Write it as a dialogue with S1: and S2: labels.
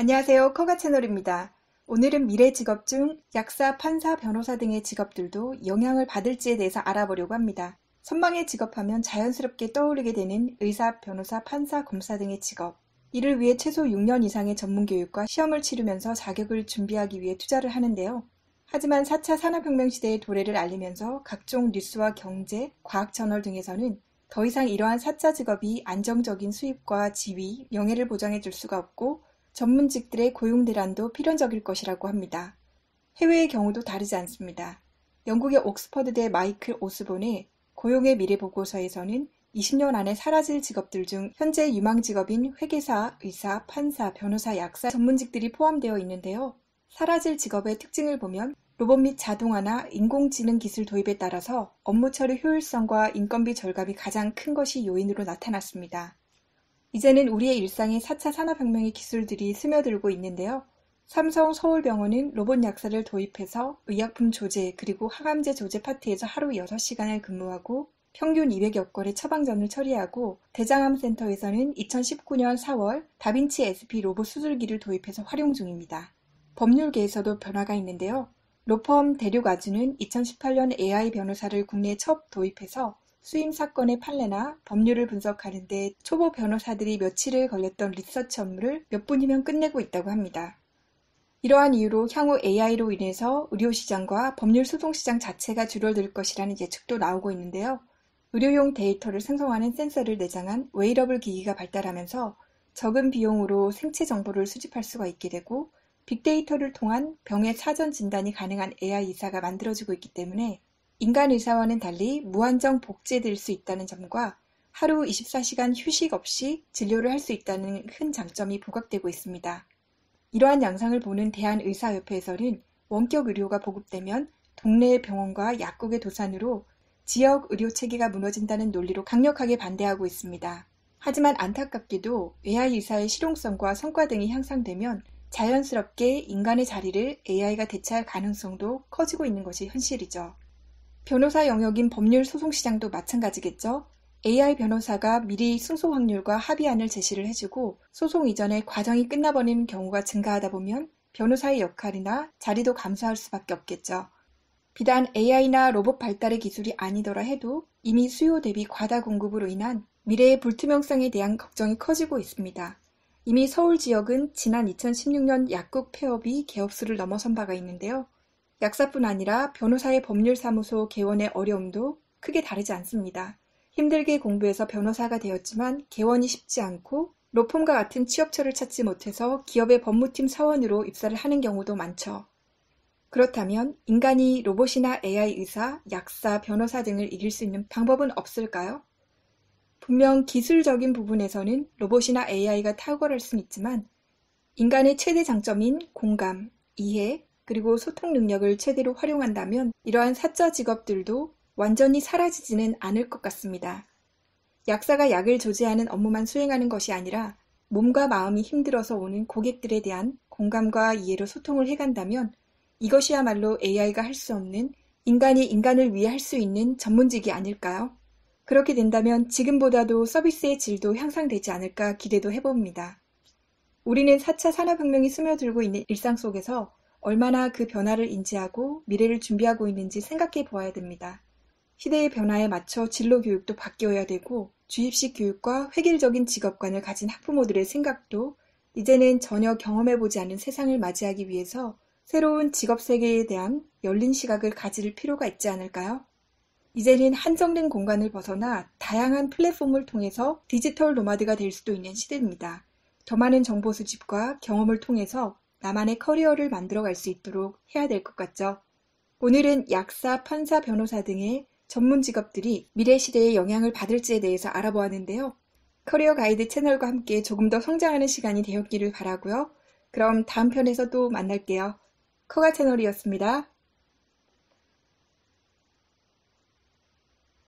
S1: 안녕하세요. 커가 채널입니다. 오늘은 미래 직업 중 약사, 판사, 변호사 등의 직업들도 영향을 받을지에 대해서 알아보려고 합니다. 선망의 직업하면 자연스럽게 떠오르게 되는 의사, 변호사, 판사, 검사 등의 직업. 이를 위해 최소 6년 이상의 전문 교육과 시험을 치르면서 자격을 준비하기 위해 투자를 하는데요. 하지만 4차 산업혁명 시대의 도래를 알리면서 각종 뉴스와 경제, 과학 저널 등에서는 더 이상 이러한 4차 직업이 안정적인 수입과 지위, 명예를 보장해 줄 수가 없고 전문직들의 고용 대란도 필연적일 것이라고 합니다. 해외의 경우도 다르지 않습니다. 영국의 옥스퍼드대 마이클 오스본의 고용의 미래 보고서에서는 20년 안에 사라질 직업들 중 현재 유망 직업인 회계사, 의사, 판사, 변호사, 약사 전문직들이 포함되어 있는데요. 사라질 직업의 특징을 보면 로봇 및 자동화나 인공지능 기술 도입에 따라서 업무 처리 효율성과 인건비 절감이 가장 큰 것이 요인으로 나타났습니다. 이제는 우리의 일상에 4차 산업혁명의 기술들이 스며들고 있는데요. 삼성 서울병원은 로봇 약사를 도입해서 의약품 조제 그리고 항암제 조제 파트에서 하루 6시간을 근무하고 평균 200여 건의 처방전을 처리하고 대장암센터에서는 2019년 4월 다빈치 SP 로봇 수술기를 도입해서 활용 중입니다. 법률계에서도 변화가 있는데요. 로펌 대륙아주는 2018년 AI 변호사를 국내에 처음 도입해서 수임 사건의 판례나 법률을 분석하는 데 초보 변호사들이 며칠을 걸렸던 리서치 업무를 몇 분이면 끝내고 있다고 합니다. 이러한 이유로 향후 AI로 인해서 의료시장과 법률 소송시장 자체가 줄어들 것이라는 예측도 나오고 있는데요. 의료용 데이터를 생성하는 센서를 내장한 웨이러블 기기가 발달하면서 적은 비용으로 생체 정보를 수집할 수가 있게 되고 빅데이터를 통한 병의 사전 진단이 가능한 AI 의사가 만들어지고 있기 때문에 인간 의사와는 달리 무한정 복제될 수 있다는 점과 하루 24시간 휴식 없이 진료를 할 수 있다는 큰 장점이 부각되고 있습니다. 이러한 양상을 보는 대한의사협회에서는 원격 의료가 보급되면 동네의 병원과 약국의 도산으로 지역 의료 체계가 무너진다는 논리로 강력하게 반대하고 있습니다. 하지만 안타깝게도 AI 의사의 실용성과 성과 등이 향상되면 자연스럽게 인간의 자리를 AI가 대체할 가능성도 커지고 있는 것이 현실이죠. 변호사 영역인 법률 소송 시장도 마찬가지겠죠. AI 변호사가 미리 승소 확률과 합의안을 제시를 해주고 소송 이전에 과정이 끝나버리는 경우가 증가하다 보면 변호사의 역할이나 자리도 감소할 수밖에 없겠죠. 비단 AI나 로봇 발달의 기술이 아니더라 해도 이미 수요 대비 과다 공급으로 인한 미래의 불투명성에 대한 걱정이 커지고 있습니다. 이미 서울 지역은 지난 2016년 약국 폐업이 개업수를 넘어선 바가 있는데요. 약사뿐 아니라 변호사의 법률사무소 개원의 어려움도 크게 다르지 않습니다. 힘들게 공부해서 변호사가 되었지만 개원이 쉽지 않고 로펌과 같은 취업처를 찾지 못해서 기업의 법무팀 사원으로 입사를 하는 경우도 많죠. 그렇다면 인간이 로봇이나 AI 의사, 약사, 변호사 등을 이길 수 있는 방법은 없을까요? 분명 기술적인 부분에서는 로봇이나 AI가 탁월할 수는 있지만 인간의 최대 장점인 공감, 이해, 그리고 소통 능력을 최대로 활용한다면 이러한 사자 직업들도 완전히 사라지지는 않을 것 같습니다. 약사가 약을 조제하는 업무만 수행하는 것이 아니라 몸과 마음이 힘들어서 오는 고객들에 대한 공감과 이해로 소통을 해간다면 이것이야말로 AI가 할 수 없는 인간이 인간을 위해 할 수 있는 전문직이 아닐까요? 그렇게 된다면 지금보다도 서비스의 질도 향상되지 않을까 기대도 해봅니다. 우리는 4차 산업혁명이 스며들고 있는 일상 속에서 얼마나 그 변화를 인지하고 미래를 준비하고 있는지 생각해 보아야 됩니다. 시대의 변화에 맞춰 진로 교육도 바뀌어야 되고 주입식 교육과 획일적인 직업관을 가진 학부모들의 생각도 이제는 전혀 경험해보지 않은 세상을 맞이하기 위해서 새로운 직업 세계에 대한 열린 시각을 가질 필요가 있지 않을까요? 이제는 한정된 공간을 벗어나 다양한 플랫폼을 통해서 디지털 노마드가 될 수도 있는 시대입니다. 더 많은 정보 수집과 경험을 통해서 나만의 커리어를 만들어갈 수 있도록 해야 될 것 같죠. 오늘은 약사, 판사, 변호사 등의 전문 직업들이 미래 시대에 영향을 받을지에 대해서 알아보았는데요. 커리어 가이드 채널과 함께 조금 더 성장하는 시간이 되었기를 바라고요. 그럼 다음 편에서 또 만날게요. 커가 채널이었습니다.